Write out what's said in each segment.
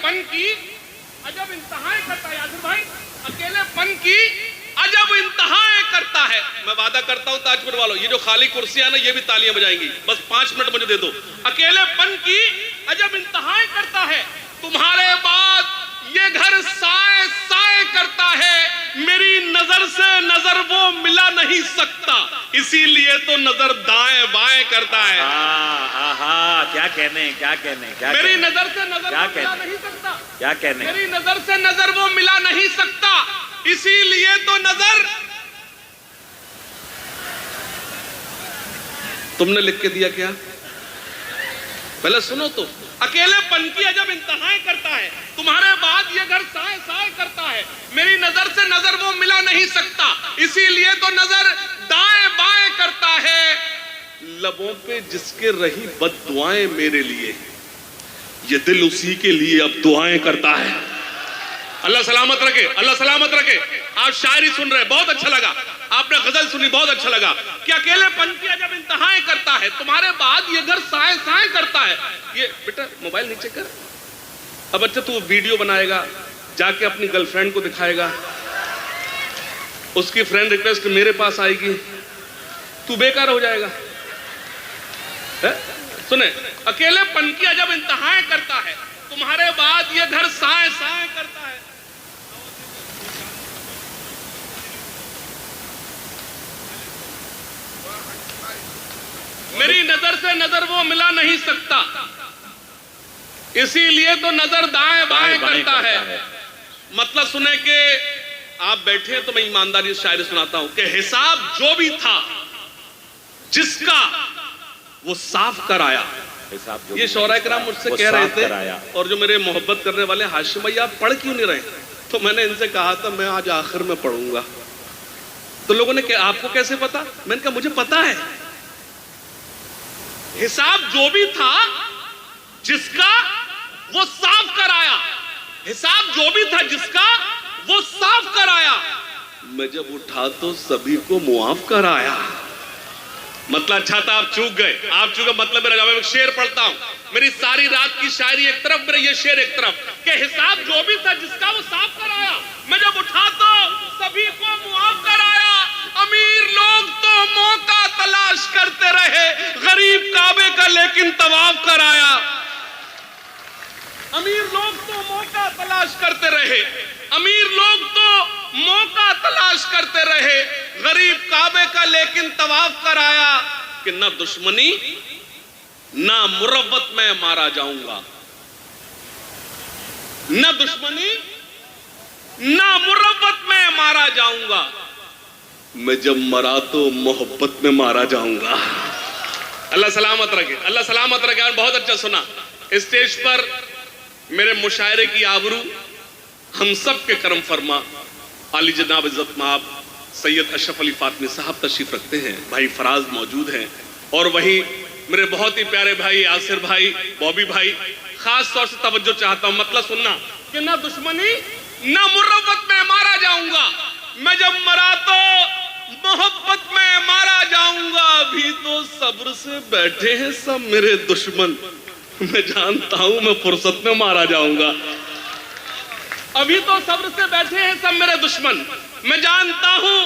अकेलेपन की अजब इंतहाएं करता है यासिर भाई, अकेलेपन की अजब इंतहाएं करता है। मैं वादा करता हूं ताजपुर वालों, ये जो खाली कुर्सियां ना ये भी तालियां बजाएंगी, बस 5 मिनट मुझे दे दो। अकेलेपन की अजब इंतहाएं करता है, तुम्हारे बाद ये घर साए साए करता है, मेरी नजर से नजर वो मिला नहीं सकता, इसीलिए तो नजर दाएं बाएं करता है। क्या कहने, क्या कहने, क्या मेरी नजर से नजर क्या वो मिला कहने? नहीं सकता, क्या कहने? मेरी नजर से नजर वो मिला नहीं सकता, इसीलिए तो नजर। तुमने लिख के दिया क्या? पहले सुनो तो। अकेलेपन की अजब इंतहाएं करता है, तुम्हारे बाद ये घर साए साए करता है, मेरी नजर से नजर वो मिला नहीं सकता, इसीलिए तो नजर दाएं बाएं करता है। लबों पे जिसके रही बद्दुआएं मेरे लिए, ये दिल उसी के लिए अब दुआएं करता है। अल्लाह सलामत रखे, अल्लाह सलामत रखे। आप शायरी सुन रहे, बहुत अच्छा लगा, आपने गजल सुनी, बहुत अच्छा लगा कि अकेलेपन की अजब इंतहाएं करता है, तुम्हारे बाद ये घर साए साए करता है। ये बेटा मोबाइल नीचे कर। अब अच्छा तू वीडियो बनाएगा, जाके अपनी गर्लफ्रेंड को दिखाएगा, उसकी फ्रेंड रिक्वेस्ट मेरे पास आएगी, तू बेकार हो जाएगा। सुने, अकेलेपन की अजब इंतहाएं करता है, तुम्हारे बाद ये घर साए साए करता है। मेरी नजर से नजर वो मिला नहीं सकता, इसीलिए तो नजर दाएं बाएं करता है। मतलब सुने कि आप बैठे हैं तो मैं ईमानदारी से शायरी सुनाता हूं कि हिसाब जो भी था जिसका वो साफ कराया। ये शौरा किराम मुझसे कह रहे थे, और जो मेरे मोहब्बत करने वाले हाशिम भाई, आप पढ़ क्यों नहीं रहे? तो मैंने इनसे कहा था मैं आज आखिर में पढ़ूंगा। तो लोगों ने कहा आपको कैसे पता? मैंने कहा मुझे पता है, हिसाब जो भी था जिसका वो साफ कराया, हिसाब जो भी था जिसका वो साफ कराया, मैं जब उठा तो सभी को मुआफ कराया। मतलब अच्छा था, आप चूक गए, आप चूक गए। मतलब मेरा जब मैं शेर पढ़ता हूं, मेरी सारी रात की शायरी एक तरफ, मेरा ये शेर एक तरफ, कि हिसाब जो भी था जिसका वो साफ कराया, मैं जब उठा तो सभी को मुआफ कराया। अमीर लोग तो मौका तलाश करते रहे, गरीब काबे का लेकिन तवाफ कराया। अमीर लोग तो मौका तलाश करते रहे, अमीर लोग तो मौका तलाश करते रहे, गरीब काबे का लेकिन तवाफ कराया। कि ना दुश्मनी ना मुरव्वत में मारा जाऊंगा, ना दुश्मनी ना मुरव्वत में मारा जाऊंगा, मैं जब मरा तो मोहब्बत में मारा जाऊंगा। अल्लाह सलामत रखे, अल्लाह सलामत रखे। बहुत अच्छा सुना। स्टेज पर मेरे मुशायरे की आबरू हम सब के करम फरमा आली जनाब इज्जत माब सैयद अशरफ अली फातमी साहब तशरीफ रखते हैं, भाई फराज मौजूद हैं, और वही मेरे बहुत ही प्यारे भाई यासिर भाई, बॉबी भाई। खास तौर से तवज्जो चाहता हूं, मतलब सुनना कि ना दुश्मनी ना मुरव्वत में मारा जाऊंगा, मैं जब मरा तो मोहब्बत में मारा जाऊंगा। अभी तो सब्र से बैठे हैं सब मेरे दुश्मन, मैं जानता हूं मैं फुर्सत में मारा जाऊंगा। अभी तो सब्र से बैठे हैं सब मेरे दुश्मन, मैं जानता हूं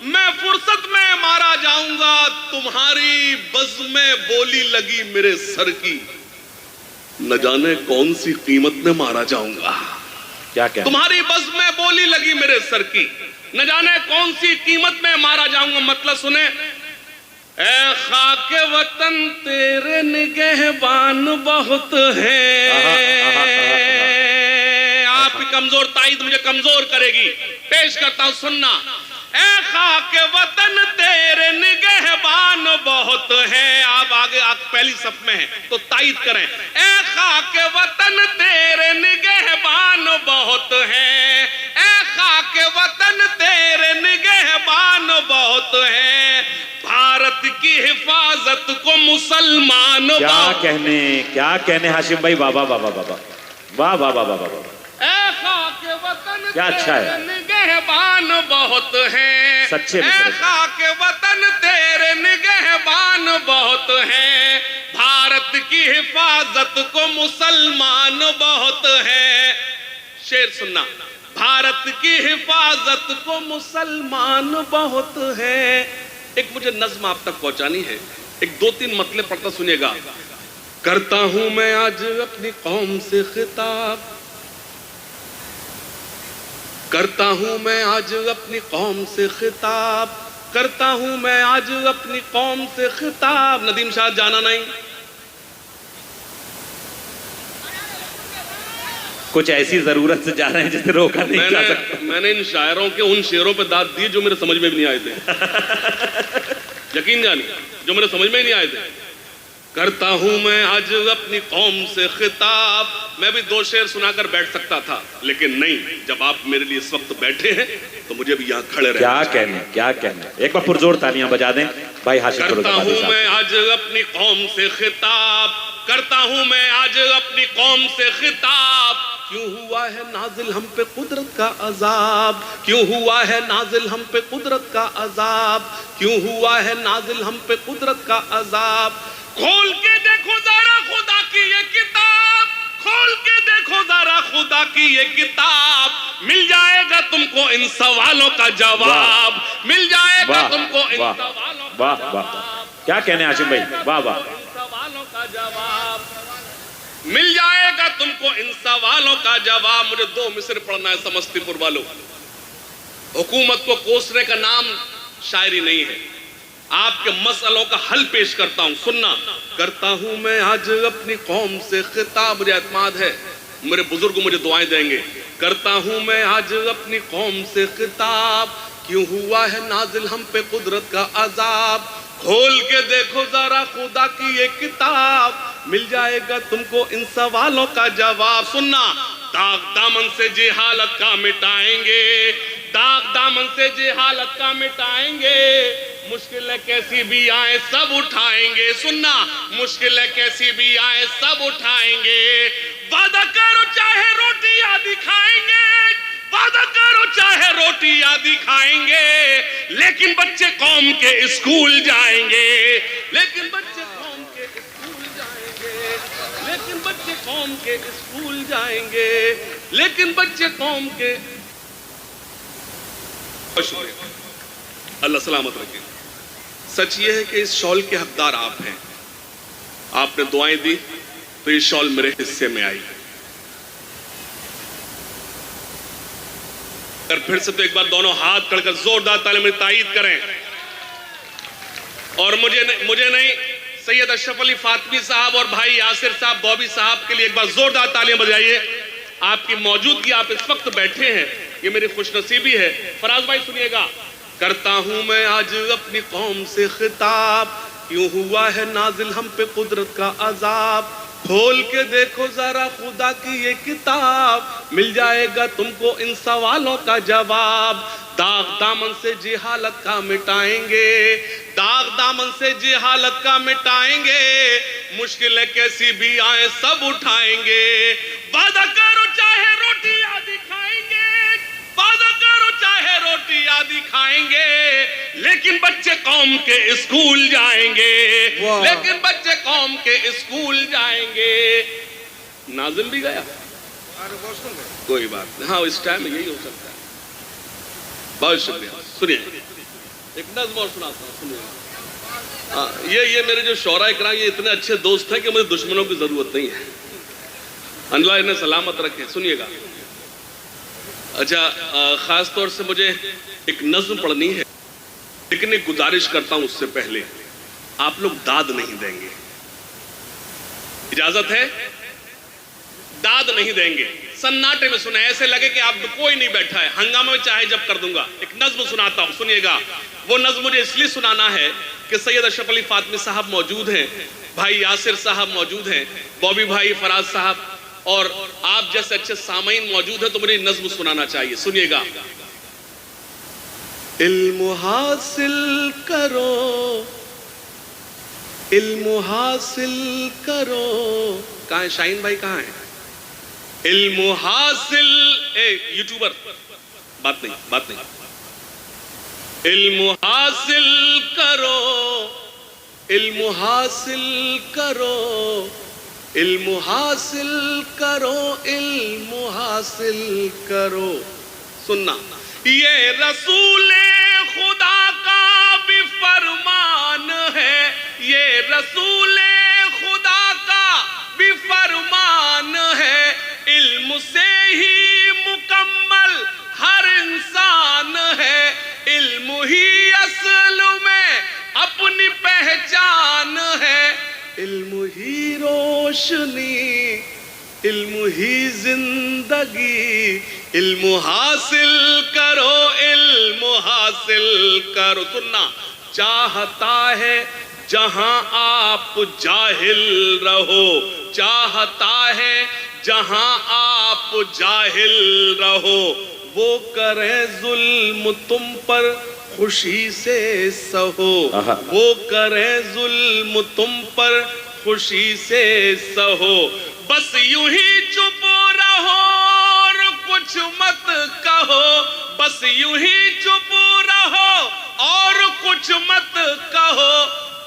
मैं फुर्सत में मारा जाऊंगा। तुम्हारी बज़ में बोली लगी मेरे सर की, न जाने कौन सी कीमत में मारा जाऊंगा। क्या क्या? तुम्हारी बज़ में बोली लगी मेरे सर की, न जाने कौन सी कीमत में मारा जाऊंगा। मतलब सुने, ए खाके वतन तेरे निगहबान बहुत है। आपकी कमजोर ताईद मुझे कमजोर करेगी, पेश करता हूं सुनना। ए खाके वतन तेरे निगहबान बहुत है। आप आगे आप पहली सफ में हैं तो ताईद करें। ए खाके वतन तेरे निगहबान बहुत है, ए खाके वतन तेरे निगहबान बहुत है। भारत की हिफाजत को मुसलमान क्या कहने हाशिम भाई, वाह वाह वाह वाह वाह वाह वाह वाह वाह वाह। खाके वतन क्या अच्छा है, निगहबान बहुत हैं, सच्चे खाके वतन तेरे निगहबान बहुत हैं। भारत की हिफाजत को मुसलमान बहुत हैं। शेर सुनना। भारत की हिफाजत को मुसलमान बहुत है। एक मुझे नज्म आप तक पहुंचानी है, एक 2-3 मतले पढ़ता सुनिएगा। करता हूं मैं आज अपनी कौम से खिताब, करता हूं मैं आज अपनी कौम से खिताब, करता हूं मैं आज अपनी कौम से खिताब। नदीम शाह जाना नहीं? कुछ ऐसी जरूरत से जा रहे हैं जिसे रोका नहीं जा सकता। मैंने इन शायरों के उन शेरों पे दाद दी जो मेरे समझ में भी नहीं आए थे। यकीन जानिए, जो मेरे समझ में ही नहीं आए थे। करता हूं मैं आज अपनी कौम से खिताब। मैं भी 2 शेर सुनाकर बैठ सकता था, लेकिन नहीं, जब आप मेरे लिए इस वक्त बैठे हैं तो मुझे भी यहाँ खड़े रहना। क्या कहने। एक बार पुरजोर तालियां बजा दें भाई हाशिम। करता हूं मैं आज अपनी कौम से खिताब, करता हूं मैं आज अपनी कौम से खिताब। क्यों हुआ है नाजिल हम पे कुदरत का अजाब, क्यों हुआ है नाजिल हम पे कुदरत का अजाब, क्यों हुआ है नाजिल हम पे कुदरत का अजाब। खोल के देखो जरा खुदा की ये किताब, खोल के देखो जरा खुदा की ये किताब, मिल जाएगा तुमको इन सवालों का जवाब, मिल जाएगा तुमको इन सवालों का जवाब। क्या कहने हाशिम भाई, वाह वाह। इन सवालों का जवाब मिल जाएगा तुमको, इन सवालों का जवाब। मुझे 2 मिसर पढ़ना है समस्तीपुर वालों। हुकूमत को कोसने का नाम शायरी नहीं है, आपके मसलों का हल पेश करता हूं, सुनना। करता हूं मैं आज अपनी कौम से खिताब, मुझे एतमाद है मेरे बुजुर्ग मुझे दुआएं देंगे। करता हूं मैं आज अपनी कौम से खिताब, क्यों हुआ है नाजिल हम पे कुदरत का अजाब। खोल के देखो जरा खुदा की ये किताब, मिल जाएगा तुमको इन सवालों का जवाब। सुनना। दाग दामन से जेहालत का मिटाएंगे, दाग दामन से जेहालत का मिटाएंगे, मुश्किलें कैसी भी आए सब उठाएंगे। सुनना। मुश्किलें कैसी भी आए सब उठाएंगे। वादा करो चाहे रोटी आदि खाएंगे, वादा करो चाहे रोटी आदि खाएंगे, लेकिन बच्चे कौम के स्कूल जाएंगे, लेकिन बच्चे कौम के स्कूल जाएंगे, लेकिन बच्चे कौम के स्कूल जाएंगे, लेकिन बच्चे कौम के। अल्लाह सलामत रखे। सच ये है कि इस शॉल के हकदार आप हैं। आपने दुआएं दी तो ये शॉल मेरे हिस्से में आई। और फिर से तो एक बार दोनों हाथ करकर जोरदार ताली में तायीद करें। और मुझे नहीं, सैयद अशरफ अली फातमी साहब और भाई यासिर साहब बॉबी साहब के लिए एक बार जोरदार तालियां बजाइए। आपकी मौजूदगी, आप इस वक्त बैठे हैं, ये मेरी खुशनसीबी है। फराज भाई सुनिएगा। करता हूं मैं आज अपनी कौम से खिताब, क्यों हुआ है नाजिल हम पे कुदरत का अजाब। खोल के देखो जरा खुदा की ये किताब, मिल जाएगा तुमको इन सवालों का जवाब। दाग दामन से जिहालत का मिटाएंगे, दाग दामन से जिहालत का मिटाएंगे, मुश्किलें कैसी भी आए सब उठाएंगे। वादा करो चाहे रोटी आदि खाएंगे, वादा करो चाहे रोटी आदि खाएंगे, लेकिन बच्चे कौम के स्कूल जाएंगे, लेकिन बच्चे कौम के स्कूल जाएंगे। नाज़िम भी गया, कोई बात नहीं। हाँ, इस टाइम में यही हो सकता है। बहुत शुक्रिया। सुनिए, एक नज़्म और सुनाता हूँ, सुनिए। ये मेरे जो शौरा इकराम, ये इतने अच्छे दोस्त हैं कि मुझे दुश्मनों की जरूरत नहीं है। अल्लाह इन्हें सलामत रखे। सुनिएगा। अच्छा, खास तौर से मुझे एक नज़्म पढ़नी है, लेकिन एक गुजारिश करता हूं उससे पहले, आप लोग दाद नहीं देंगे, इजाजत है? दाद नहीं देंगे, सन्नाटे में सुने, ऐसे लगे कि आप कोई नहीं बैठा है। हंगामा में चाहे जब कर दूंगा। एक नज़्म सुनाता हूं, सुनिएगा। वो नज़्म मुझे इसलिए सुनाना है कि सैयद अशरफ अली फातमी साहब मौजूद हैं, भाई यासिर साहब मौजूद हैं, बॉबी भाई, फराज साहब और आप जैसे अच्छे सामीन मौजूद हैं, तो मुझे नज़्म सुनाना चाहिए। सुनिएगा। इल्म हासिल करो, इल्म हासिल करो। कहाँ है शाहीन भाई, कहाँ है? इल्म हासिल, यूट्यूबर, बात नहीं। इल्म हासिल करो, इल्म हासिल करो, इल्म हासिल करो, इल्म हासिल करो। सुनना, ये रसूले खुदा का भी फरमान है, ये रसूले खुदा का भी फरमान है, इल्म से ही मुकम्मल हर इंसान है, इल्म ही असल में अपनी पहचान है, इल्म ही रोशनी, इल्म ही जिंदगी, इल्म हासिल करो, इल्म हासिल करो। सुनना, चाहता है जहां आप जाहिल रहो, चाहता है जहां आप जाहिल रहो, वो करे जुल्म तुम पर खुशी से सहो, वो करे जुल्म तुम पर खुशी से सहो, बस यूं ही चुप रहो और कुछ मत कहो, बस यूं ही चुप रहो और कुछ मत कहो,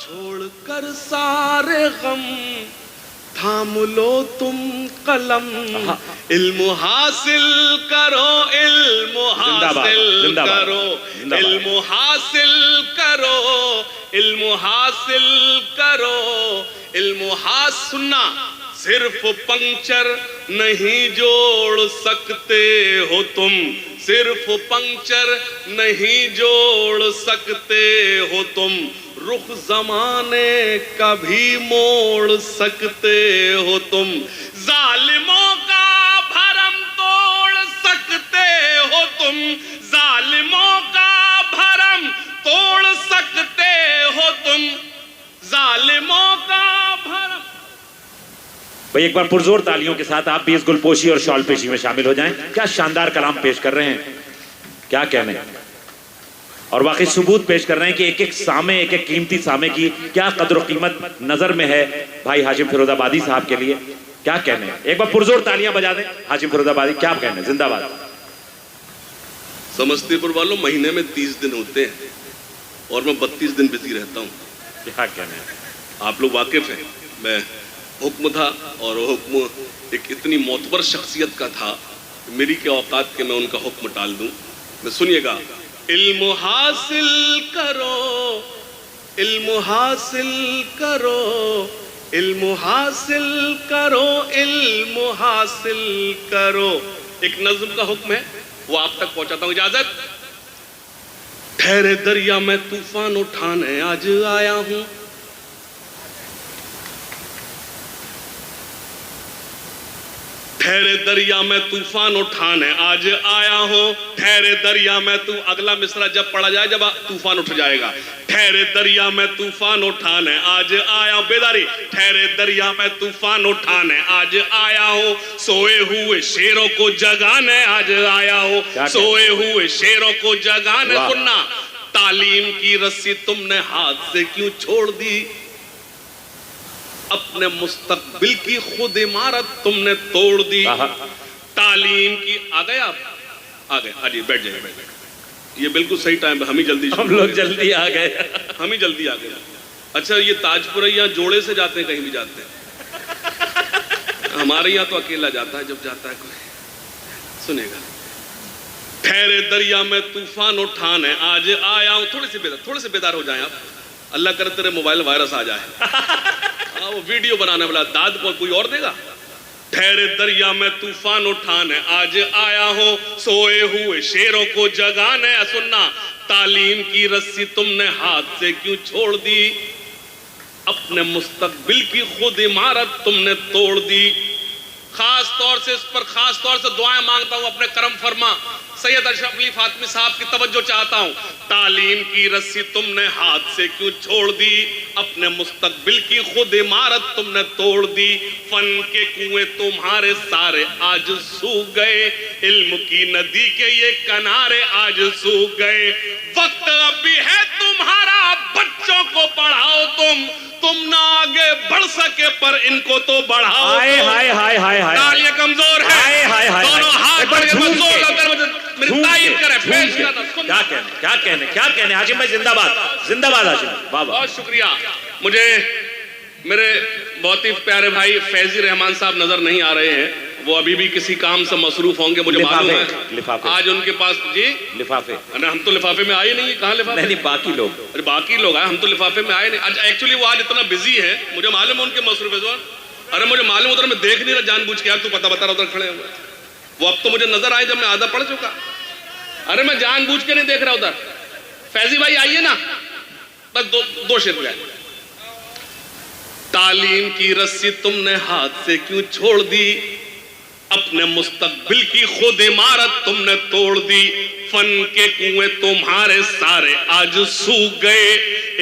छोड़कर सारे गम थाम लो तुम कलम, इल्म हासिल करो, इल्म हासिल करो, इल्म हासिल करो, इल्म हासिल करो, इल्म हासिल। सुनना, सिर्फ पंक्चर नहीं जोड़ सकते हो तुम, सिर्फ पंक्चर नहीं जोड़ सकते हो तुम, रुख जमाने का भी मोड़ सकते हो तुम, जालिमों का भरम तोड़ सकते हो तुम, जालिमों का भरम तोड़ सकते हो तुम, जालिमों का भरम। भाई एक बार पुरजोर तालियों के साथ आप भी इस गुलपोशी और शॉल पेशी में शामिल हो जाएं। क्या शानदार कलाम पेश कर रहे हैं, क्या कहने, और वाकई सबूत पेश कर रहे हैं कि एक एक सामे, एक एक कीमती सामे की क्या कद्र कीमत नजर में है भाई हाशिम फिरोजाबादी साहब के लिए। क्या कहने, एक बार पुरजोर तालियां बजा दें हाशिम फिरोजाबादी, क्या कहने, जिंदाबाद। समस्तीपुर वालों, महीने में 30 दिन होते हैं और मैं 32 दिन बिजी रहता हूँ। क्या कहने, आप लोग वाकिफ हैं, मैं हुक्म था और हुक्म एक इतनी मोतबर शख्सियत का था, मेरी क्या औकात के मैं उनका हुक्म टाल दूं। मैं सुनिएगा, इल्म हासिल करो, इल्म हासिल करो, इल्म हासिल करो, इल्म हासिल करो। एक नज्म का हुक्म है, वो आप तक पहुंचाता हूं, इजाजत। ठहरे दरिया में तूफान उठाने आज आया हूं, ठहरे दरिया में तूफान उठाने आज आया हूं, ठहरे दरिया में तू, अगला मिसरा जब पढ़ा जाए जब तूफान उठ जाएगा, ठहरे दरिया में तूफान उठाने आज आया, बेदारी, ठहरे दरिया में तूफान उठाने आज आया हूं, सोए हुए शेरों को जगाने आज आया हूं, सोए हुए शेरों को जगाने। सुनना, तालीम की रस्सी तुमने हाथ से क्यों छोड़ दी, अपने मुस्तकबिल की खुद इमारत तुमने तोड़ दी, तालीम की। आ गए आप, आ गए, हाँ जी, बैठ जाइए, बैठ जाइए, ये बिल्कुल सही टाइम है, हम ही जल्दी, हम लोग जल्दी आ गए, हम ही जल्दी आ गए। अच्छा, ये ताजपुर यहाँ जोड़े से जाते हैं, कहीं भी जाते हैं, हमारे यहाँ तो अकेला जाता है जब जाता है कोई। सुनेगा, ठहरे दरिया में तूफान उठाने आज आया हूं, थोड़े से बेदार हो जाए आप, अल्लाह करे तेरे मोबाइल वायरस आ जाए, वो वीडियो बनाने वाला दाद को कोई और देगा। ठहरे दरिया में तूफान उठाने आज आया हूं, सोए हुए शेरों को जगाने। सुनना, तालीम की रस्सी तुमने हाथ से क्यों छोड़ दी, अपने मुस्तकबिल की खुद इमारत तुमने तोड़ दी। खास तौर से इस पर खास तौर से दुआएं मांगता हूं, अपने करम फरमा सैयद अशरफ अली फातमी साहब की तवज्जो चाहता हूं। तालीम की रस्सी तुमने हाथ से क्यों छोड़ दी, अपने मुस्तकबिल की खुद इमारत तुमने तोड़ दी। फन के कुएं तुम्हारे सारे आज सूख गए, इल्म की नदी के ये किनारे आज सूख गए। वक्त अभी है तुम्हारा, बच्चों को पढ़ाओ तुम ना आगे बढ़ सके पर इनको तो बढ़ाओ। हाय हाय हाय हाय हाय, तालियां कमजोर है, हाय हाय हाय, दोनों हाथ बढ़ के जोर लगकर मेरी तारीफ करें, पेश करना। क्या कहने हाशिम भाई, जिंदाबाद जिंदाबाद हाशिम, वाह वाह। बहुत शुक्रिया। मुझे मेरे बहुत ही प्यारे भाई फैजी रहमान साहब नजर नहीं आ रहे हैं, वो अभी भी किसी काम से मसरूफ होंगे, मुझे मालूम है। लिफाफे आज उनके पास जी लिफाफे। अरे हम तो लिफाफे में आए नहीं, कहाँ लिफाफे? नहीं, बाकी लोग। अरे बाकी लोग आए, हम तो लिफाफे में आए नहीं। आज एक्चुअली वो आज इतना बिजी है, मुझे मालूम है उनके मसरूफ है। अरे मुझे मालूम, उधर मैं देख नहीं रहा जानबूझ के, यार तू पता बता रहा उधर खड़े हुए। वो अब तो मुझे नजर आए जब मैं आधा पढ़ चुका। अरे मैं जानबूझ के नहीं देख रहा उधर। फैजी भाई आइए ना, बस दो शेर गए। तालीम की रस्सी तुमने हाथ से क्यों छोड़ दी, अपने मुस्तकबिल की खुद इमारत तुमने तोड़ दी। फन के कुएं तुम्हारे सारे आज सूख गए,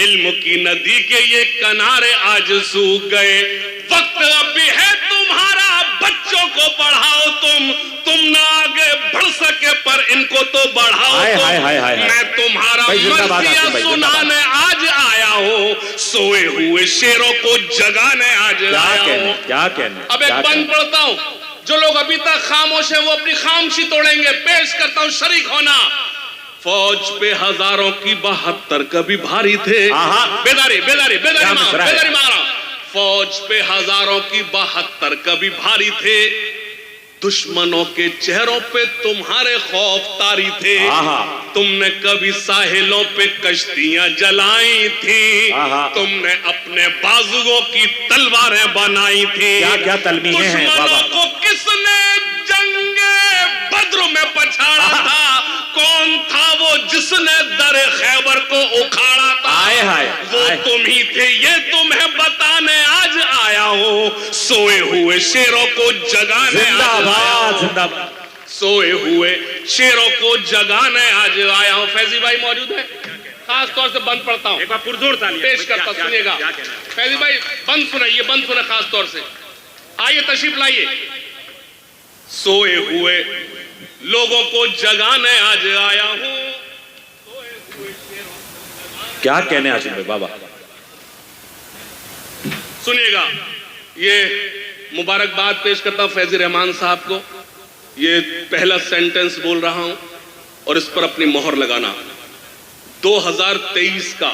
इल्म की नदी के ये किनारे आज सूख गए। वक्त अब भी है तुम्हारा, बच्चों को पढ़ाओ तुम ना आगे बढ़ सके पर इनको तो बढ़ाओ तुम। मैं तुम्हारा मर्जिया सुनाने आज आया हूँ, सोए हुए शेरों को जगाने आज आया हूँ। क्या कहने? अब एक बंद पढ़ता हूँ, जो लोग अभी तक खामोश हैं वो अपनी खामोशी तोड़ेंगे। पेश करता हूँ शरीक होना। फौज पे हजारों की 72 कभी भारी थे। बेदारी बेदारी बेदारी बेदारी मारा। फौज पे हजारों की 72 कभी भारी थे, दुश्मनों के चेहरों पे तुम्हारे खौफ तारी थे। तुमने कभी साहिलों पे कश्तियां जलाई थी, तुमने अपने बाजुओं की तलवारें बनाई थी। क्या तलमीहें हैं बाबा? दुश्मनों को किसने जंगे बद्र में पछाड़ा था? कौन था वो जिसने दर खैबर को उखाड़ा था? वो तुम ही थे, ये तुम्हें बताने आज आया हूँ। सोए हुए शेरों को जगाने जिंदाबाद। सोए हुए शेरों को जगाने आज आया हूँ। फैजी भाई मौजूद है, खास तौर से बंद पढ़ता हूँ, एक बार पुरजोर तालियां पेश करता, सुनिएगा। फैजी भाई बंद सुनाइए, बंद सुने खास तौर से। आइए तशरीफ लाइए। सोए हुए लोगों को जगाने आज आया हूँ। क्या कहने आशिम भाई बाबा? सुनिएगा, ये मुबारकबाद पेश करता हूं फैजी रहमान साहब को। ये पहला सेंटेंस बोल रहा हूं और इस पर अपनी मोहर लगाना। 2023 का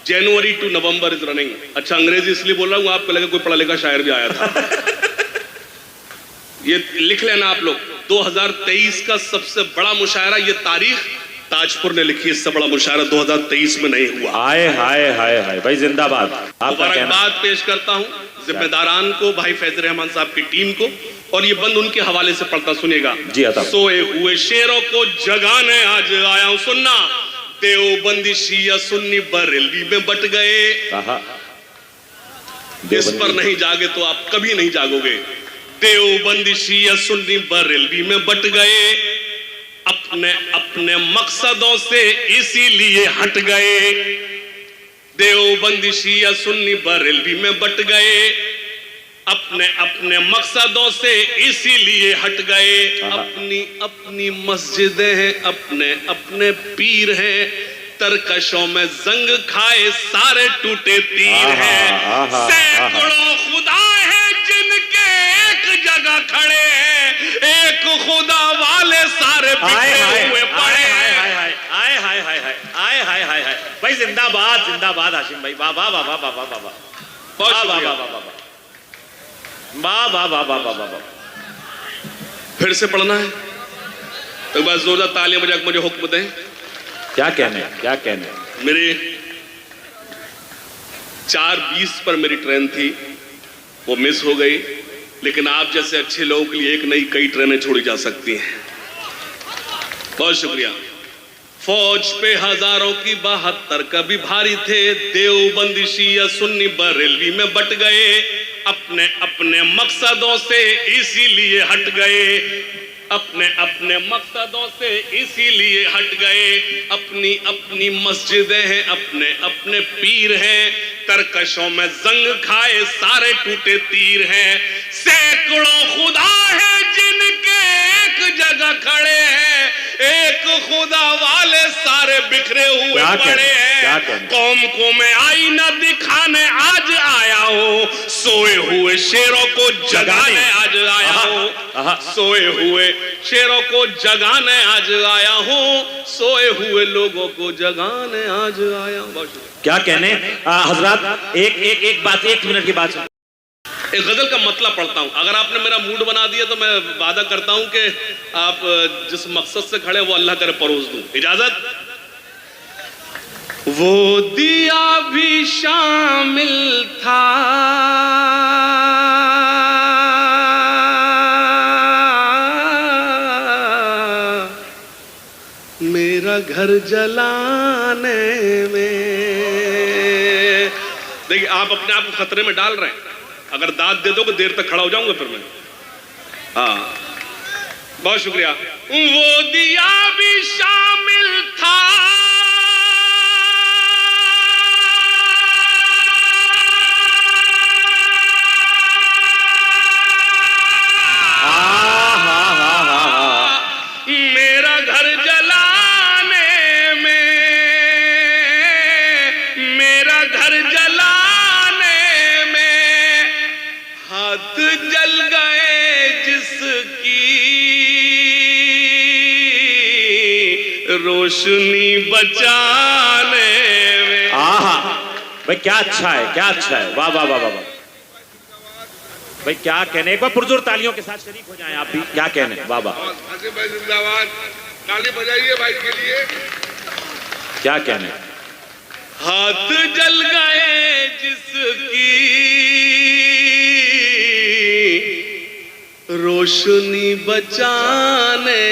जनवरी टू नवंबर इज रनिंग। अच्छा अंग्रेजी इसलिए बोल रहा हूं, आपको लगे कोई पढ़ा लिखा शायर भी आया था। ये लिख लेना आप लोग, 2023 का सबसे बड़ा मुशायरा, ये तारीख ताजपुर ने लिखी, इससे बड़ा मुशायरा 2023 में नहीं हुआ। हाय हाय हाय हाय भाई जिंदाबाद। मुबारकबाद पेश करता हूं जिम्मेदारान को, भाई फैज रहमान साहब की टीम को, और ये बंद उनके हवाले से पढ़ता, सुनिएगा। जी आता। सोए हुए शेरों को जगाने आज आया हूं। सुनना, देवबंदी शिया सुन्नी बरेलवी में बट गए। इस पर नहीं जागे तो आप कभी नहीं जागोगे। देवबंदी शिया सुन्नी बरेलवी में बट गए, अपने अपने मकसदों से इसीलिए हट गए। देवबंदी शिया सुन्नी बरेलवी में बट गए, अपने अपने मकसदों से इसीलिए हट गए। अपनी अपनी मस्जिदें हैं, अपने अपने पीर हैं, तरकशों में जंग खाए सारे टूटे तीर हैं। सैकड़ों खुदा हैं जिनके एक जगह खड़े हैं, एक खुदा वाले सारे बिखरे हुए पड़े हैं। भाई जिंदाबाद जिंदाबाद हाशिम भाई। वाह वाह वाह वाह वाह वाह वाह वाह वाह वाह वाह वाह वाह। फिर से पढ़ना है तो बस जोरदार तालियां बजा के मुझे हुक्म दें। क्या कहने, क्या कहने? मेरे 4:20 पर मेरी ट्रेन थी, वो मिस हो गई, लेकिन आप जैसे अच्छे लोगों के लिए एक नई कई ट्रेनें छोड़ी जा सकती हैं। बहुत शुक्रिया। फौज पे हजारों की 72 कभी भारी थे, देवबंदी शिया सुन्नी बरेलवी में बट गए, अपने अपने मकसदों से इसीलिए हट गए। अपने अपने मकसदों से इसीलिए हट गए। अपनी अपनी मस्जिदें हैं, अपने अपने पीर हैं, तरकशों में जंग खाए सारे टूटे तीर हैं। सैकड़ों खुदा हैं जिनके एक जगह खड़े हैं, एक खुदा वाले सारे बिखरे हुए पड़े हैं। कौम को मैं आईना दिखाने आज आया हूँ, सोए हुए शेरों को जगाने आज आया हूँ। सोए हुए शेरों को जगाने आज आया हूँ, सोए हुए लोगों को जगाने आज आया हूँ। क्या कहने हजरात, एक एक एक बात, 1 मिनट की बात सुन। एक गजल का मतलब पढ़ता हूं, अगर आपने मेरा मूड बना दिया तो मैं वादा करता हूं कि आप जिस मकसद से खड़े वो अल्लाह करे परोस दूं। इजाजत। वो दिया भी शामिल था मेरा घर जलाने में। देखिए आप अपने आप को खतरे में डाल रहे हैं, अगर दाद दे दोगे देर तक खड़ा हो जाऊंगा फिर मैं। हाँ बहुत शुक्रिया। वो दिया भी शामिल था मेरा घर जलाने में, मेरा घर जलाने में हाथ जल गए जिसकी रोशनी बचाने में। आहा भाई क्या अच्छा है, क्या अच्छा है, वाह वाह वाह वाह वाह भाई, क्या कहने। एक बार पुरजोर तालियों के साथ शरीक हो जाएं आप भी, क्या कहने, वाह वाह। हाशिम भाई जिंदाबाद, ताली बजाइए भाई के लिए। क्या कहने। हाथ जल गए जिसकी रोशनी बचाने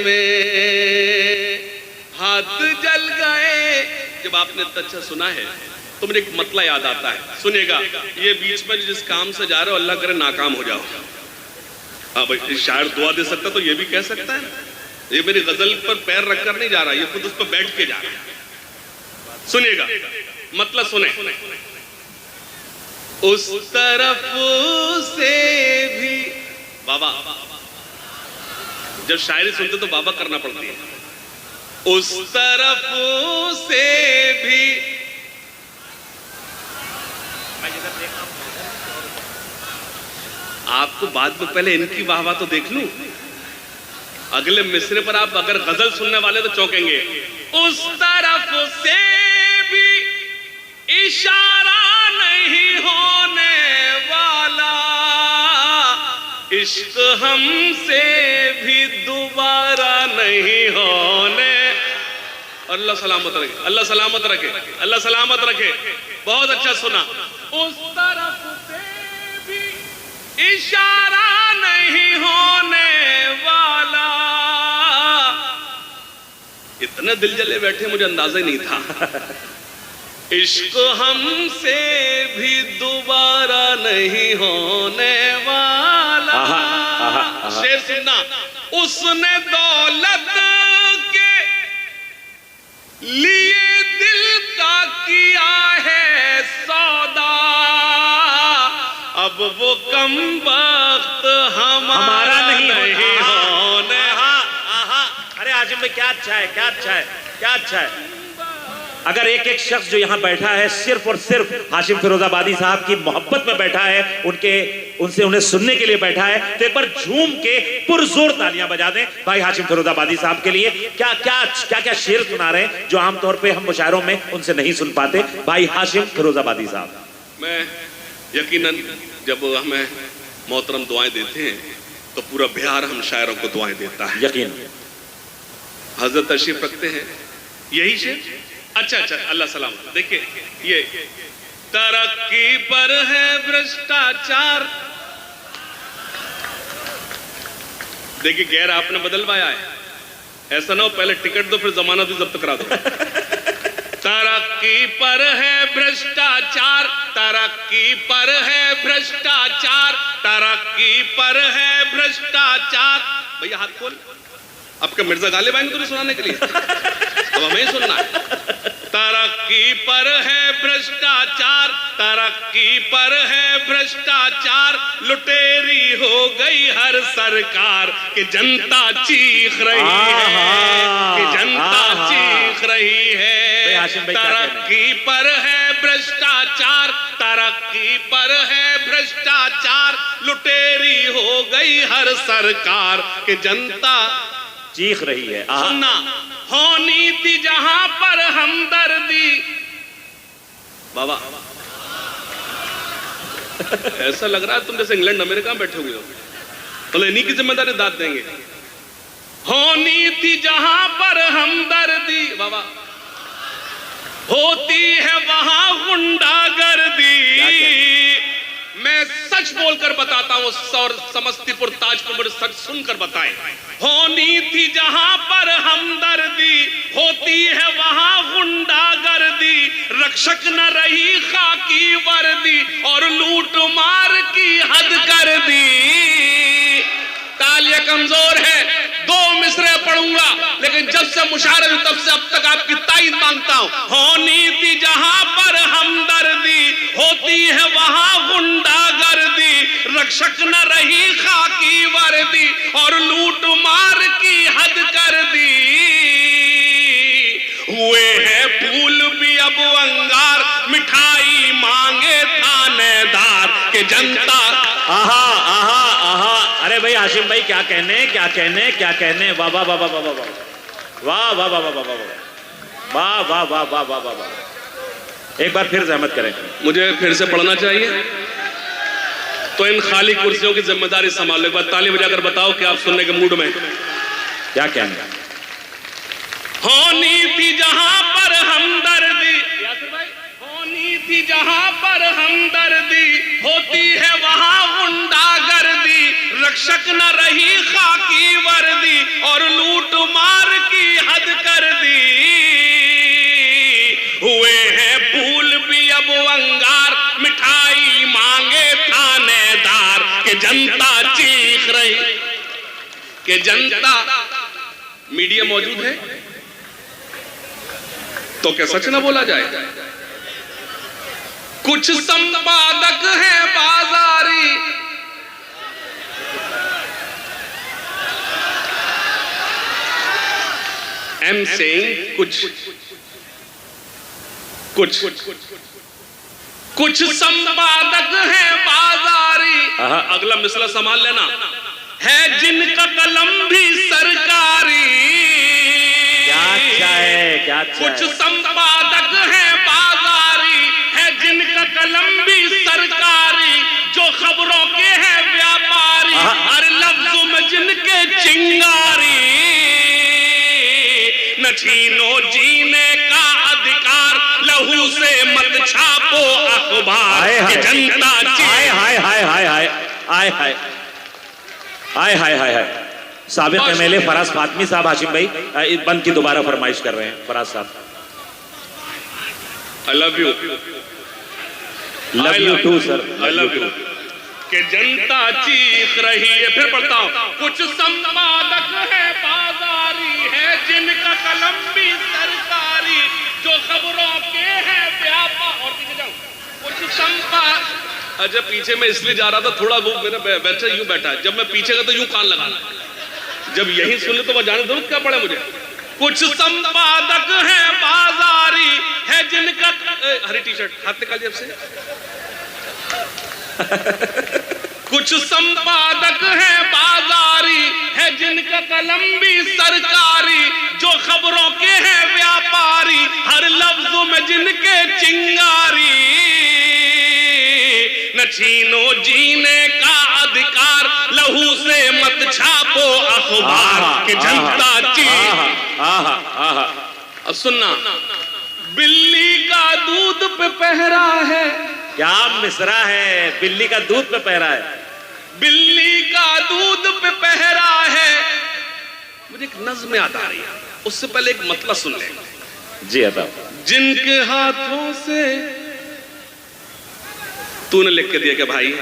में, हाथ जल गए। जब आपने अच्छा सुना है तो मुझे एक मतला याद आता है, सुनिएगा। ये बीच में जिस काम से जा रहे हो अल्लाह करे नाकाम हो जाओ। हाँ भाई शायर दुआ दे सकता तो ये भी कह सकता है ना। ये मेरी गजल पर पैर रखकर नहीं जा रहा, ये खुद उस पर बैठ के जा रहा है। सुनिएगा मतलब सुने। उस तरफ से भी बाबा, जब शायरी सुनते तो बाबा करना पड़ती है। उस तरफ से भी आपको बाद में पहले इनकी वाहवा तो देख लूं, अगले मिसरे पर आप अगर गजल सुनने वाले तो चौंकेंगे। उस तरफ से भी इशारा नहीं होने वाला, इश्क हमसे भी दोबारा नहीं होने। अल्लाह सलामत रखे, अल्लाह सलामत रखे, अल्लाह सलामत रखे। बहुत अच्छा सुना। उस तरफ से भी इशारा नहीं होने वाला। इतने दिल जले बैठे मुझे अंदाजा ही नहीं था। इश्क हमसे भी दोबारा नहीं होने वाला। शेर सुनना। उसने दौलत के लिए दिल का किया है सौदा, अब वो कम वक्त हमारा नहीं होने। अरे आजिम भाई क्या अच्छा है, क्या अच्छा है, क्या अच्छा है। अगर एक एक शख्स जो यहाँ बैठा है सिर्फ और सिर्फ हाशिम फिरोजाबादी साहब की मोहब्बत में बैठा है, उन्हें सुनने के लिए बैठा है, तो एक बार झूम के पुरजोर तालियां बजा दें भाई हाशिम फिरोजाबादी साहब के लिए। क्या क्या क्या क्या शेर सुना रहे हैं जो आमतौर पे हम मुशायरों में उनसे नहीं सुन पाते। भाई हाशिम फिरोजाबादी साहब। मैं यकीनन जब हमें मोहतरम दुआएं देते हैं तो पूरा बिहार हम शायरों को दुआएं देता है, यकीन। हजरत तशरीफ रखते हैं यही शेर। अच्छा अच्छा अल्लाह सलाम। देखिए ये तरक्की पर है भ्रष्टाचार। देखिए गैर आपने बदलवाया है, ऐसा ना हो पहले टिकट दो फिर जमानत भी जब्त करा दो। तरक्की पर है भ्रष्टाचार, तरक्की पर है भ्रष्टाचार, तरक्की पर है भ्रष्टाचार। भैया हाथ खोल। आपका मिर्जा गालिब आएंगे तो नहीं सुनाने के लिए, अब हमें ही सुनना है। तरक्की पर है भ्रष्टाचार, तरक्की पर है भ्रष्टाचार, लुटेरी हो गई हर सरकार कि जनता चीख रही है, कि जनता चीख रही है। तरक्की पर है भ्रष्टाचार, तरक्की पर है भ्रष्टाचार, लुटेरी हो गई हर सरकार कि जनता चीख रही है। सुनना। होनी थी जहां पर हमदर्दी, बाबा ऐसा लग रहा है तुम जैसे इंग्लैंड अमेरिका में बैठे हुए हो। तो इन्हीं की जिम्मेदारी दाद देंगे। होनी थी जहां पर हमदर्दी, बाबा, होती है वहां गुंडागर्दी। मैं सच बोलकर बताता हूं और समस्तीपुर ताजपुर सच सुनकर बताएं। होनी थी जहां पर हमदर्दी, होती है वहां गुंडागर्दी। रक्षक न रही खाकी वर्दी और लूट मार की हद कर दी। तालियां कमजोर है, 2 मिसरे पढ़ूंगा, लेकिन जब से मुशायरे तब से अब तक आपकी ताईद मांगता हूं। होनी थी जहां पर हमदर्दी, होती है वहां गुंडागर्दी। रक्षक न रही खाकी वर्दी और लूट मार की हद कर दी। हुए हैं फूल भी अब अंगार, मिठाई मांगे थानेदार के जनता। आहा आहा आहा, अरे भाई हाशिम भाई क्या कहने, क्या कहने, क्या कहने। वाह वाह वाह वाह वाह वाह वाह वाह वाह वाह वाह वाह वाह वाह वाह वाह वाह वाह। एक बार फिर जहमत करें। मुझे फिर से पढ़ना चाहिए तो इन खाली कुर्सियों की जिम्मेदारी संभालो। एक बार ताली बजाकर बताओ कि आप सुनने के मूड में। क्या कहने। होनी थी जहां पर हमदर्दी, होनी थी जहां पर हमदर्दी, होती है वहां गुंडागर्दी। रक्षक न रही खाकी वर्दी और लूट मार की हद कर दी। हुए हैं फूल भी अब अंगार, मिठाई मांगे थानेदार के जनता चीख रही के जनता। मीडिया मौजूद है तो क्या सच ना बोला जाए। कुछ संपादक हैं बाजारी, एम सेइंग कुछ संपादक हैं बाजारी। अगला मिसला संभाल लेना। है जिनका कलम भी सरकारी। क्या अच्छा है, क्या अच्छा है। कुछ संपादक हैं बाजारी, है जिनका कलम भी सरकारी। जो खबरों के हैं व्यापारी, हर लफ्जों में जिनके चिंगारी। न छीनो जीने का अधिकार, लहू से मत छापो अखबार कि जनता। हाय हाय हाय हाय हाय हाय हाय हाय हाय हाय हाय। साबिक एमएलए फराज फातमी साहब हाशिम भाई बंद की दोबारा फरमाइश कर रहे हैं। फराज साहब I love you, love you too sir, I love you. कि जनता चीख रही है। फिर पढ़ता हूं। कुछ संपादक है बाजारी, है जिनका कलम भी सरकारी। जो खबरों के हैं व्यापार। और पीछे जाओ। कुछ संपादक। अच्छा पीछे मैं इसलिए जा रहा था, थोड़ा वो मेरा बच्चा यूं बैठा है, जब मैं पीछे का तो यूं कान लगाना, जब यही सुन ले तो मैं जाने जरूरत क्या पड़े मुझे। कुछ संपादक हैं बाजारी, है जिनका हरी टी शर्ट हाथ निकालिए अब से। कुछ संपादक हैं बाजारी, है जिनका कलम भी सरकारी। जो खबरों के हैं व्यापारी, हर लफ्जों में जिनके चिंगारी। न छीनो जीने का अधिकार, लहू से मत छापो अखबार कि जनता चीख। अब सुनना। बिल्ली का दूध पे पहरा है। क्या मिसरा है। बिल्ली का दूध पे पहरा है। बिल्ली का दूध पे पहरा है। मुझे एक नज़्म याद आ रही है, उससे पहले एक मतलब सुन ले। जी अता। जिनके हाथों से तूने लिख के दिया क्या भाई।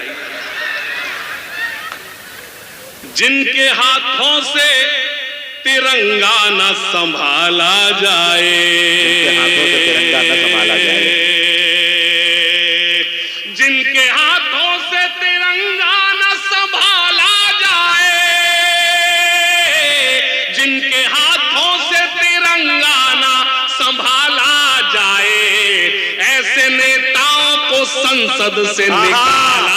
जिनके हाथों से तिरंगा न संभाला जाए, जिनके हाथों से तिरंगा न संभाला जाए, जिनके हाथों से तिरंगा न संभाला जाए, जिनके हाथों से तिरंगा न संभाला जाए, ऐसे नेताओं को संसद से निकाला।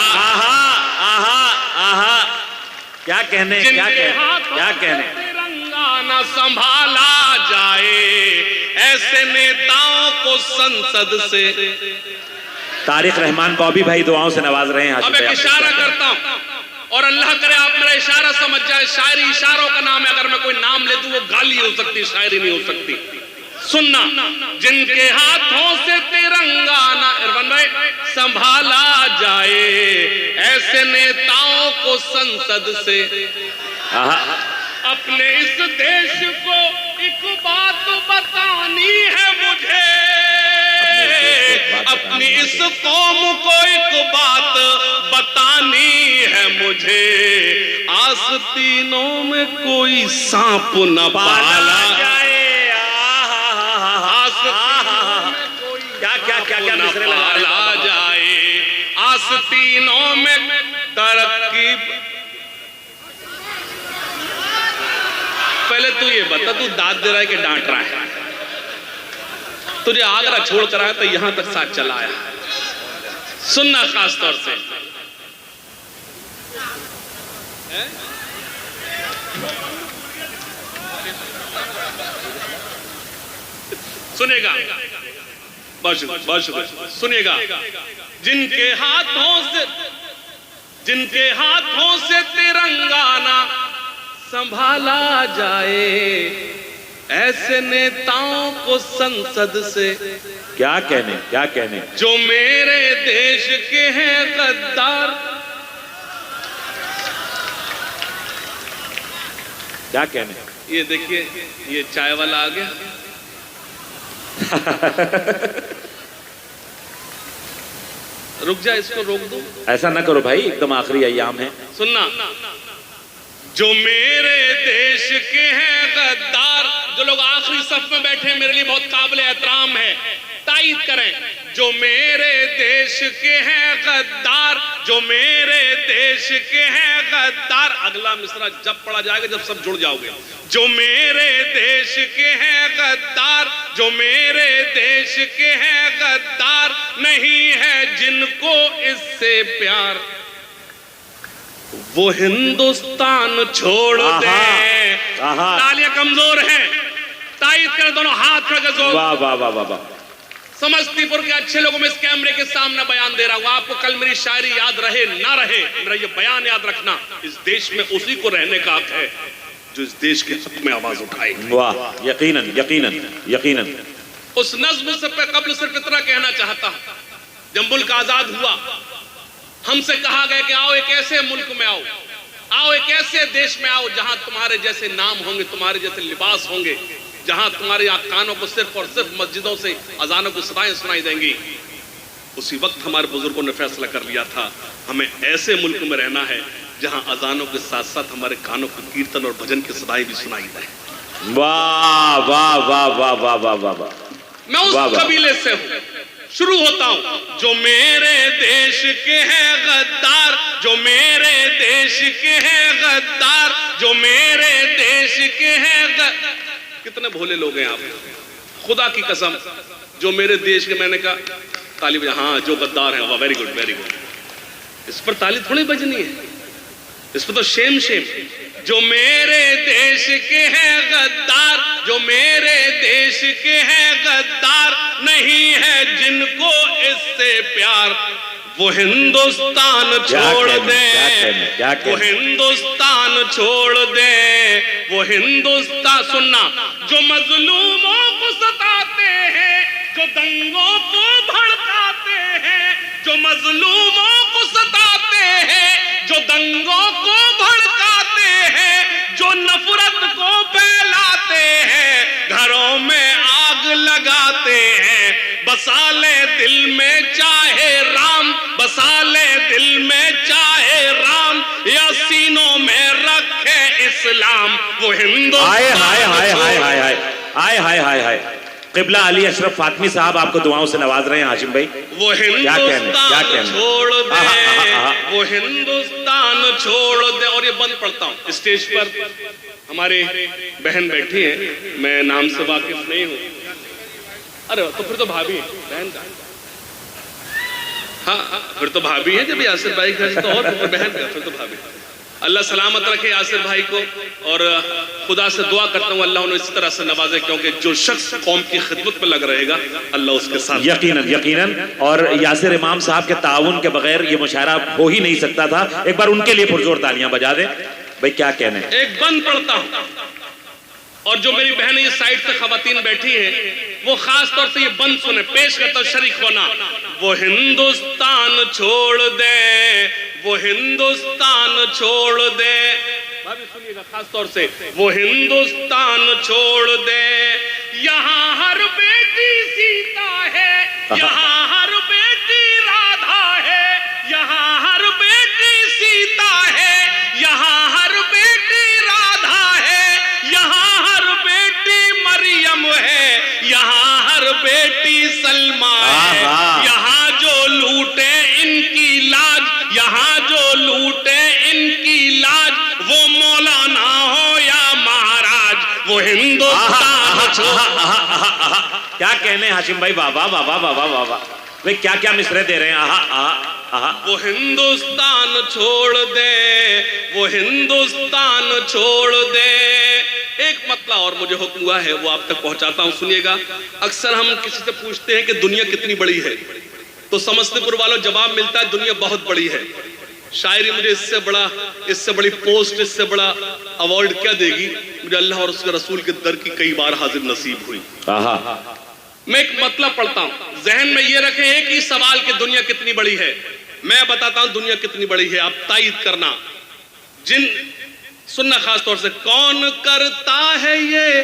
क्या कहने, क्या कहने, क्या कहने। तिरंगा न संभाला जाए, ऐसे नेताओं को संसद से। तारिक रहमान बॉबी भाई दुआओं से नवाज रहे हैं। अब एक इशारा करता हूं और अल्लाह करे आप मेरा इशारा समझ जाए। शायरी इशारों का नाम है, अगर मैं कोई नाम ले दूं वो गाली हो सकती, शायरी नहीं हो सकती। सुनना, जिनके हाथों से तिरंगा ना इरफान भाई संभाला जाए, ऐसे नेताओं को संसद से अपने इस देश को एक बात बतानी है मुझे, अपनी इस कौम को एक बात बतानी है मुझे, आस्तीनों में कोई सांप न पाला जाए, क्या न पाला जाए, आस्तीनों में तरक्की। पहले तू ये बता, तू दाद दे रहा है कि डांट रहा है? तुझे आगरा छोड़ कर आया तो यहां तक साथ चला आया। सुनना खास तौर से, सुनेगा, बहुत शुक्रिया, सुनेगा। जिनके हाथों से तिरंगा ना संभाला जाए, ऐसे नेताओं को संसद से क्या कहने जो मेरे देश के हैं गद्दार। क्या कहने? ये देखिए, ये चाय वाला आ गया। रुक जा, इसको रोक दो। ऐसा ना करो भाई, एकदम आखिरी अय्याम है। सुनना, जो मेरे देश के हैं गद्दार, जो लोग आखिरी सफ में बैठे हैं मेरे लिए बहुत काबिल एहतराम है, तायीद करें। जो मेरे देश के हैं गद्दार, जो मेरे देश के हैं गद्दार। अगला मिसरा जब पढ़ा जाएगा जब सब जुड़ जाओगे। जो मेरे देश के हैं गद्दार, जो मेरे देश के हैं गद्दार, नहीं है जिनको इससे प्यार, वो हिंदुस्तान छोड़ दे। तालियां कमजोर हैं, तायीद करें दोनों हाथ करके जोर। वाह वाह वाह वाह वाह। समस्तीपुर के अच्छे लोगों में इस कैमरे के सामने बयान दे रहा हूं। आपको कल मेरी शायरी याद रहे ना रहे, मेरा ये बयान याद रखना। इस देश में उसी को रहने का हक है जो इस देश के हक में आवाज उठाए। वाह, यकीनन यकीनन यकीनन। उस नज्म से कबल सिर्फ इतना कहना चाहता हूं, जब मुल्क आजाद हुआ हमसे कहा गया कि आओ एक ऐसे मुल्क में आओ, आओ एक ऐसे देश में आओ जहां तुम्हारे जैसे नाम होंगे, तुम्हारे जैसे लिबास होंगे, जहां तुम्हारे कानों को सिर्फ और सिर्फ मस्जिदों से अजानों की सदाएं सुनाई देंगी। उसी वक्त हमारे बुजुर्गों ने फैसला कर लिया था हमें ऐसे मुल्क में रहना है जहां अजानों के साथ साथ हमारे कानों को कीर्तन और भजन की सदाएं भी सुनाई दें। वाह वाह वाह वाह वाह वाह वाह वाह। मैं उस कबीले से हूं, शुरू होता हूं। जो मेरे देश के हैं गद्दार, जो मेरे देश के हैं गद्दार, जो मेरे देश के हैं कितने भोले लोग हैं आप, खुदा की कसम। जो मेरे देश के, मैंने कहा ताली बजा, हाँ जो गद्दार है, वाह वेरी गुड वेरी गुड। इस पर ताली थोड़ी बजनी है, इस पर तो शेम शेम। जो मेरे देश के हैं गद्दार, जो मेरे देश के हैं गद्दार, नहीं है जिनको इससे प्यार, वो हिंदुस्तान छोड़ दे, वो हिंदुस्तान छोड़ दे, वो हिंदुस्तान। सुनना, जो मजलूमों को सताते हैं, जो दंगों को भड़काते हैं, जो मजलूमों को सताते हैं, जो दंगों को भड़काते हैं, जो नफरत को फैलाते हैं, घरों में आग लगाते हैं, बसा ले दिल में चाहे राम, बसा ले दिल में चाहे राम, या सीनों में रखे इस्लाम, वो हिंदुस्तान। हाय हाय हाय हाय हाय हाय हाय हाय हाय हाय। क़िबला अली अशरफ फातमी साहब आपको दुआओं से नवाज रहे हैं। हाशिम भाई, वो हिंदुस्तान छोड़ दे, वो हिंदुस्तान छोड़ दे। और ये बंद पढ़ता हूँ। स्टेज पर हमारे बहन बैठी हैं, मैं नाम से वाकिफ नहीं हूँ। अरे तो फिर तो भाभी है, बहन का। हाँ फिर तो भाभी है, जब यासिर भाई का तो और बहन का, फिर तो भाभी। अल्लाह सलामत रखे यासिर भाई को, और खुदा से दुआ करता हूँ अल्लाह उन्हें इस तरह से नवाजे, क्योंकि जो शख्स कौम की खिदमत में लग रहेगा अल्लाह उसके साथ। यकीनन यकीनन, और यासिर इमाम साहब के ताउन के बगैर ये मुशायरा हो ही नहीं सकता था। एक बार उनके लिए पुरजोर तालियां बजा दे। भाई क्या कहने। एक बंद पढ़ता हूँ, और जो मेरी बहन इस साइड से खवातीन बैठी है वो खास तौर से ये बंद सुने, पेश करता हूं शरीक होना। वो हिंदुस्तान छोड़ दे, वो हिंदुस्तान छोड़ दे, भाभी सुनिएगा खास तौर से, वो हिंदुस्तान छोड़ दे, यहाँ हर बेटी सीता है, यहाँ हर बेटी राधा है, यहाँ हर बेटी सीता है, यहाँ हर बेटी राधा है, यहाँ हर बेटी मरियम है, यहाँ हर बेटी सलमा है, यहाँ जो लूटे इनकी लाज, यहाँ जो लूटे इनकी लाज, वो मौलाना हो या महाराज, वो हिंदुस्तान क्या कहने हाशिम भाई, वाह वाह वाह वाह वाह वाह। वे क्या क्या मिसरे दे रहे हैं। आहा आहा आहा। वो हिंदुस्तान छोड़ दे, वो हिंदुस्तान छोड़ दे। एक मतला और मुझे हुक्म हुआ है वो आप तक पहुंचाता हूं, सुनिएगा। अक्सर हम किसी से पूछते हैं कि दुनिया कितनी बड़ी है, तो समस्तीपुर वालों जवाब मिलता है दुनिया बहुत बड़ी है। शायरी मुझे इससे बड़ी पोस्ट, इससे बड़ा अवार्ड क्या देगी। मुझे अल्लाह और उसके रसूल के दर की कई बार हाजिर नसीब हुई। मैं एक मतलब पढ़ता हूं, जहन में ये रखें एक ही सवाल कि दुनिया कितनी बड़ी है। मैं बताता हूं दुनिया कितनी बड़ी है, आप तायीद करना। सुनना खास तौर से, कौन करता है ये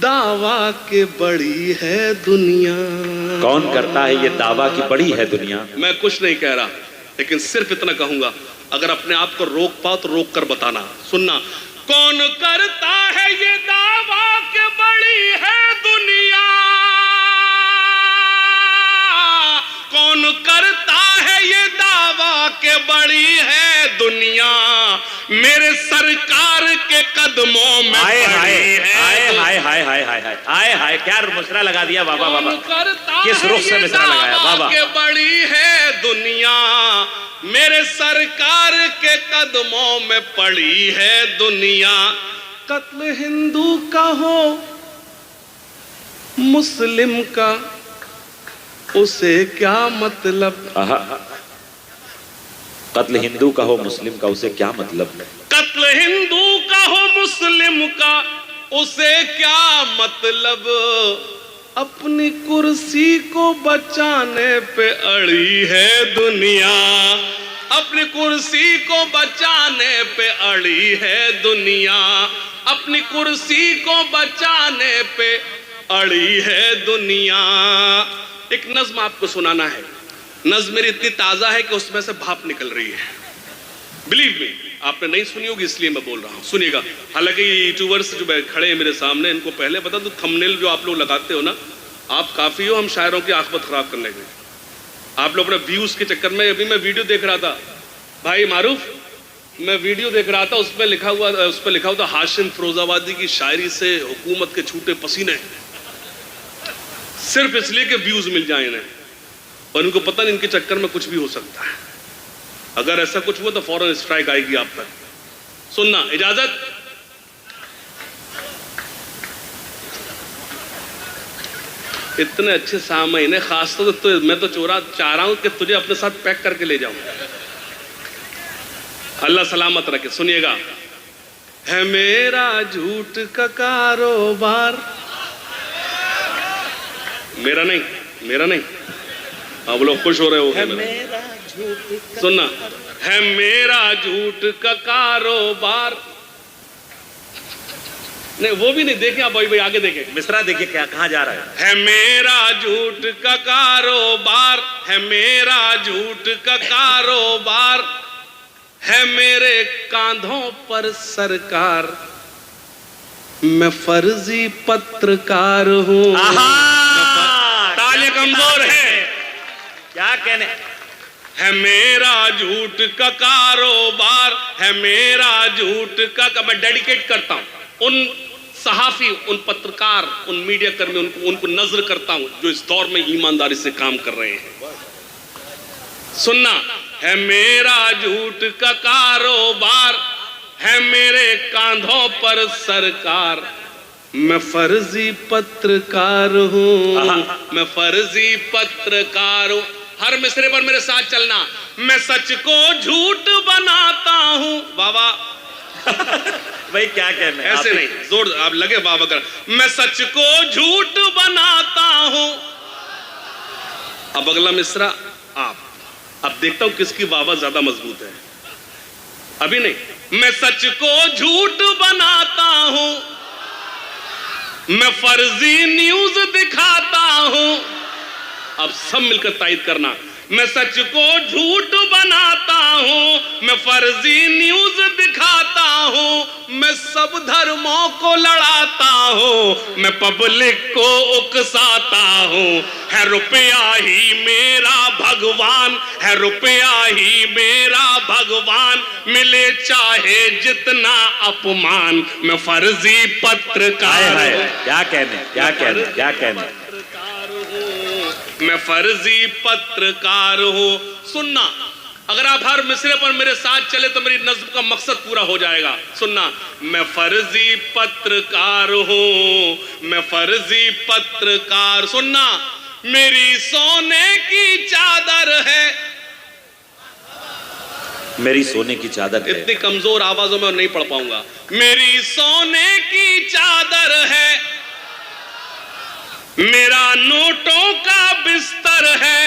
दावा के बड़ी है दुनिया, कौन करता है ये दावा की बड़ी है दुनिया। मैं कुछ नहीं कह रहा, लेकिन सिर्फ इतना कहूंगा, अगर अपने आप को रोक पाओ तो रोक कर बताना। सुनना, कौन करता है ये दावा के बड़ी है दुनिया, कौन करता है ये दावा के बड़ी है दुनिया, मेरे सरकार के कदमों में हाय हाय पड़ी है। हाय हाय हाय हाय हाय हाय हाय हाय, क्या मिसरा लगा दिया। बाबा बाबा, किस रुख से मिसरा लगाया बाबा। के बड़ी है दुनिया, मेरे सरकार के कदमों में पड़ी है दुनिया। कत्ल हिंदू का हो मुस्लिम का, उसे क्या मतलब। कत्ल हिंदू का हो मुस्लिम का, उसे क्या मतलब। कत्ल हिंदू का हो मुस्लिम का, उसे क्या मतलब। अपनी कुर्सी को बचाने पे अड़ी है दुनिया, अपनी कुर्सी को बचाने पे अड़ी है दुनिया, अपनी कुर्सी को बचाने पे अड़ी है दुनिया। एक नज्म आपको सुनाना है। नज्म मेरी इतनी ताजा है कि उसमें से भाप निकल रही है। बिलीव मी, आपने नहीं सुनी होगी इसलिए मैं बोल रहा हूं, सुनिएगा। हालांकि ये यूट्यूबर्स जो खड़े हैं मेरे सामने, इनको पहले बता दो, थंबनेल जो आप लोग लगाते हो ना, आप काफी हो हम शायरों की आखिरत खराब करने के। आप लोग अपने व्यूज के चक्कर में, अभी मैं वीडियो देख रहा था भाई मारूफ, मैं वीडियो देख रहा था, उस पर लिखा हुआ था हाशिम फिरोजाबादी की शायरी से हुकूमत के छूटे पसीने, सिर्फ इसलिए कि व्यूज मिल जाए इन्हें, और इनको पता नहीं इनके चक्कर में कुछ भी हो सकता है। अगर ऐसा कुछ हुआ तो फौरन स्ट्राइक आएगी आप पर। सुनना, इजाजत। इतने अच्छे सामईन है, खासतौर से तो मैं तो चाह रहा हूं कि तुझे अपने साथ पैक करके ले जाऊं। अल्लाह सलामत रखे। सुनिएगा, है मेरा झूठ का कारोबार, मेरा नहीं, आप लोग खुश हो रहे हो। सुनना, है मेरा झूठ का कारोबार। नहीं वो भी नहीं, देखें आप भाई आगे देखें, मिसरा देखिए क्या कहां जा रहा है मेरा झूठ का कारोबार, है मेरा झूठ का कारोबार, है मेरे कांधों पर सरकार, मैं फर्जी पत्रकार हूं। ताले कमजोर है, क्या कहने। है मेरा झूठ का कारोबार, है मेरा झूठ का मैं डेडिकेट करता हूं उन सहाफी, उन पत्रकार, उन मीडिया कर्मी, उनको नजर करता हूं जो इस दौर में ईमानदारी से काम कर रहे हैं। सुनना, है मेरा झूठ का कारोबार, है मेरे कांधों पर सरकार। मैं फर्जी पत्रकार हूँ, मैं फर्जी पत्रकार हूँ। हर मिसरे पर मेरे साथ चलना। मैं सच को झूठ बनाता हूँ। बाबा भाई क्या कहना है? ऐसे नहीं, जोर आप लगे बाबा कर। मैं सच को झूठ बनाता हूँ। अब अगला मिसरा आप। अब देखता हूं किसकी बाबा ज्यादा मजबूत है। अभी नहीं। मैं सच को झूठ बनाता हूं, मैं फर्जी न्यूज दिखाता हूं। अब सब मिलकर तायद करना। मैं सच को झूठ बनाता हूं, मैं फर्जी न्यूज दिखाता हूं, मैं सब धर्मों को लड़ाता हूं, मैं पब्लिक को उकसाता हूं। है रुपया ही मेरा भगवान, है रुपया ही मेरा भगवान, मिले चाहे जितना अपमान। मैं फर्जी पत्रकार हूं। क्या कहने, क्या कहने, क्या कहने? मैं फर्जी पत्रकार हूं। सुनना, अगर आप हर मिसरे पर मेरे साथ चले तो मेरी नज्म का मकसद पूरा हो जाएगा। सुनना, मैं फर्जी पत्रकार हूं, मैं फर्जी पत्रकार। सुनना, मेरी सोने की चादर है, मेरी सोने की चादर है। इतनी कमजोर आवाजों में नहीं पढ़ पाऊंगा। मेरी सोने की चादर है, मेरा नोटों का बिस्तर है।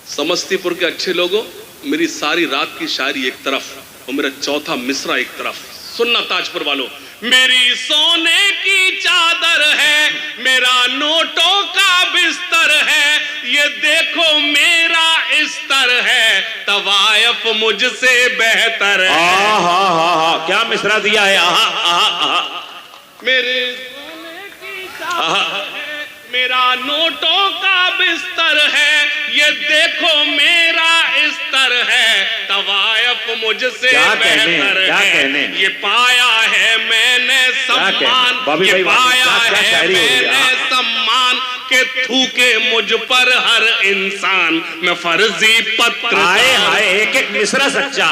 समस्तीपुर के अच्छे लोगों, मेरी सारी रात की शायरी एक तरफ और मेरा चौथा मिसरा एक तरफ। सुनना ताजपुर वालों, मेरी सोने की चादर है, मेरा नोटों का बिस्तर है, ये देखो मेरा स्तर है, तवायफ मुझसे बेहतर है। क्या मिसरा दिया है। मेरे मेरा नोटों का बिस्तर है, ये देखो मेरा स्तर है, तवायफ मुझसे बेहतर है। ये पाया है मैंने सम्मान, ये पाया है मैंने सम्मान, के थूके मुझ पर हर इंसान। मैं फर्जी पत्रकार। एक एक मिसरा सच्चा।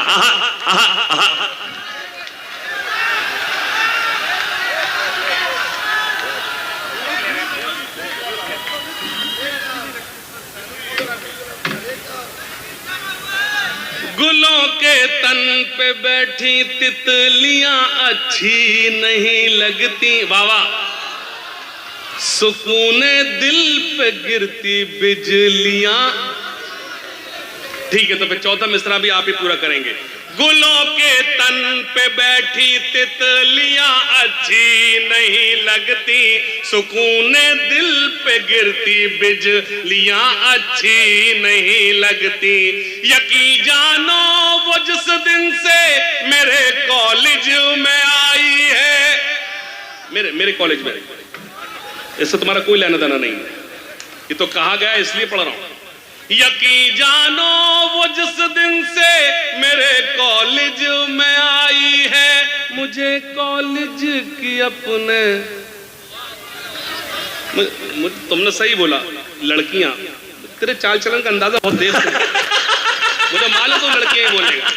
गुलों के तन पे बैठी तितलियां अच्छी नहीं लगती। बाबा, सुकूने दिल पे गिरती बिजलियां। ठीक है, तो फिर चौथा मिसरा भी आप ही पूरा करेंगे। गुलों के तन पे बैठी तितलियां अच्छी नहीं लगती, सुकूने दिल पे गिरती बिजलियां अच्छी नहीं लगती। यकीन जानो वो जिस दिन से मेरे कॉलेज में आई है, मेरे कॉलेज में, इससे तुम्हारा कोई लेना देना नहीं है, ये तो कहा गया इसलिए पढ़ रहा हूं। यकीन जानो वो जिस दिन से मेरे कॉलेज में आई है, मुझे कॉलेज की अपने, तुमने सही बोला, लड़कियां, तेरे चाल चलन का अंदाजा बहुत देर से मुझे मालूम तो लड़कियां ही बोलेगा।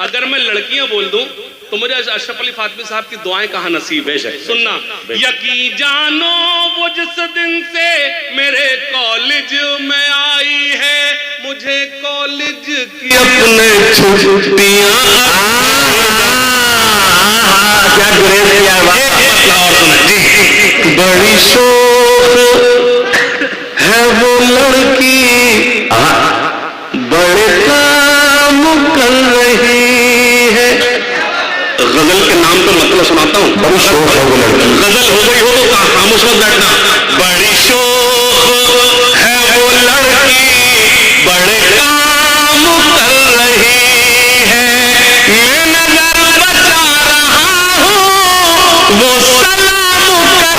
अगर मैं लड़कियां बोल दूं तो मुझे अशरफ अली फातमी साहब की दुआएं कहां नसीब है। सुनना, यकीन जानो वो जिस दिन से मेरे कॉलेज में आई है, मुझे कॉलेज की अपने छुट्टियां। क्या ग्रेड किया जी। बड़ी शौक है वो लड़की, बड़े काम कर रही है। गजल के नाम तो मतलब सुनाता हूँ। बड़ी शौक है वो लड़की। गजल हो गई हो तो खामोश मत बैठना। बड़ी शौक है वो लड़की, बड़े काम कर रही है। मैं नजर बचा रहा हूँ, वो सलाम कर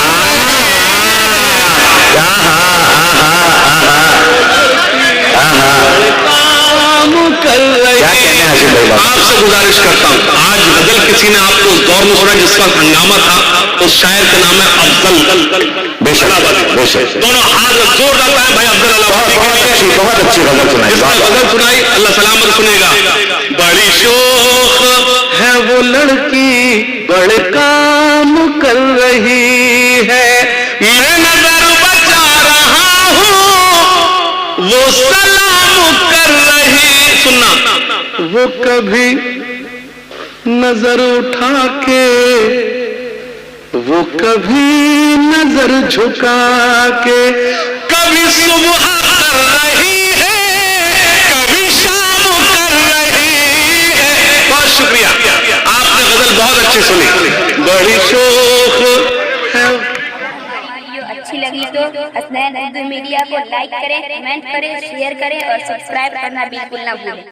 आपसे गुजारिश करता हूं, आज गजल किसी ने आपको दौर में सुना जिस वक्त हंगामा था, उस शायर का नाम है अफजल। बेशक दोनों हाथ जोर डालता है भाई अफजल अलाहाबादी के लिए। बहुत अच्छी गजल सुनाई, गजल सुनाई, अल्लाह सलामत सुनेगा। बड़ी शोख है वो लड़की, बड़े काम कर रही है, मैं नजर बचा रहा हूँ, वो सलाम कर रही। सुनना, वो कभी नजर उठा के, वो कभी नजर झुका के, कभी सुबह कर रही है, कभी शाम कर रही है। बहुत शुक्रिया, आपने गजल बहुत अच्छी सुनी। बड़ी शोख है। वीडियो अच्छी लगी तो हसनैन उर्दू मीडिया को लाइक करें, कमेंट करें, शेयर करें और सब्सक्राइब करना बिल्कुल ना भूलें।